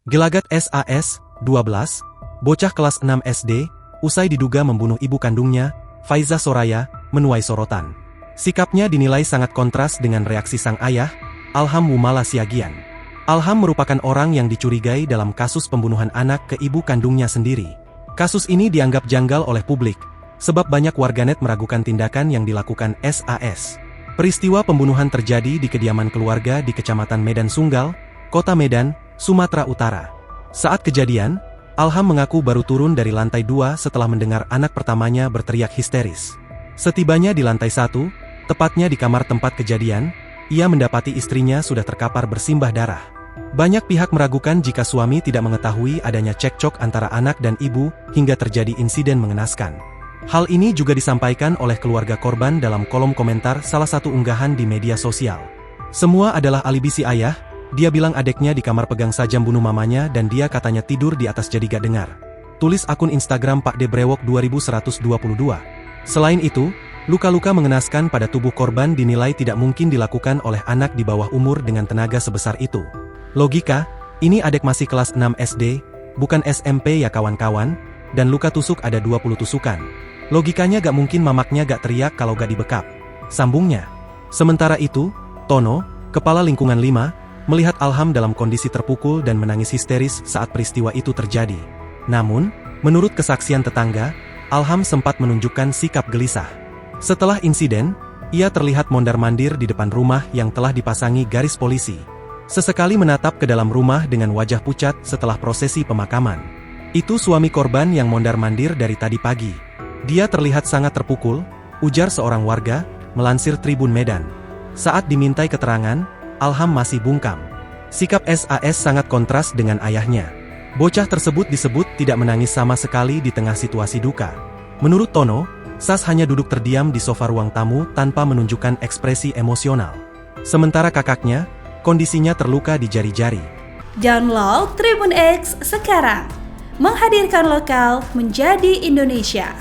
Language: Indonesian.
Gelagat SAS, 12, bocah kelas 6 SD, usai diduga membunuh ibu kandungnya, Faiza Soraya, menuai sorotan. Sikapnya dinilai sangat kontras dengan reaksi sang ayah, Alham Wumala Siagian. Alham merupakan orang yang dicurigai dalam kasus pembunuhan anak ke ibu kandungnya sendiri. Kasus ini dianggap janggal oleh publik, sebab banyak warganet meragukan tindakan yang dilakukan SAS. Peristiwa pembunuhan terjadi di kediaman keluarga di Kecamatan Medan Sunggal, Kota Medan, Sumatera Utara. Saat kejadian, Alham mengaku baru turun dari lantai 2 setelah mendengar anak pertamanya berteriak histeris. Setibanya di lantai 1, tepatnya di kamar tempat kejadian, ia mendapati istrinya sudah terkapar bersimbah darah. Banyak pihak meragukan jika suami tidak mengetahui adanya cekcok antara anak dan ibu hingga terjadi insiden mengenaskan. Hal ini juga disampaikan oleh keluarga korban dalam kolom komentar salah satu unggahan di media sosial. Semua adalah alibi si ayah. Dia bilang adeknya di kamar pegang sajam bunuh mamanya dan dia katanya tidur di atas jadi gak dengar. Tulis akun Instagram Pak Debrewok 2122. Selain itu, luka-luka mengenaskan pada tubuh korban dinilai tidak mungkin dilakukan oleh anak di bawah umur dengan tenaga sebesar itu. Logika, ini adek masih kelas 6 SD, bukan SMP ya kawan-kawan, dan luka tusuk ada 20 tusukan. Logikanya gak mungkin mamaknya gak teriak kalau gak dibekap. Sambungnya. Sementara itu, Tono, kepala lingkungan 5, melihat Alham dalam kondisi terpukul dan menangis histeris saat peristiwa itu terjadi. Namun, menurut kesaksian tetangga, Alham sempat menunjukkan sikap gelisah. Setelah insiden, ia terlihat mondar-mandir di depan rumah yang telah dipasangi garis polisi. Sesekali menatap ke dalam rumah dengan wajah pucat setelah prosesi pemakaman. Itu suami korban yang mondar-mandir dari tadi pagi. Dia terlihat sangat terpukul, ujar seorang warga, melansir Tribun Medan. Saat dimintai keterangan, Alham masih bungkam. Sikap SAS sangat kontras dengan ayahnya. Bocah tersebut disebut tidak menangis sama sekali di tengah situasi duka. Menurut Tono, Sas hanya duduk terdiam di sofa ruang tamu tanpa menunjukkan ekspresi emosional. Sementara kakaknya, kondisinya terluka di jari-jari. Download Tribun X sekarang. Menghadirkan lokal menjadi Indonesia.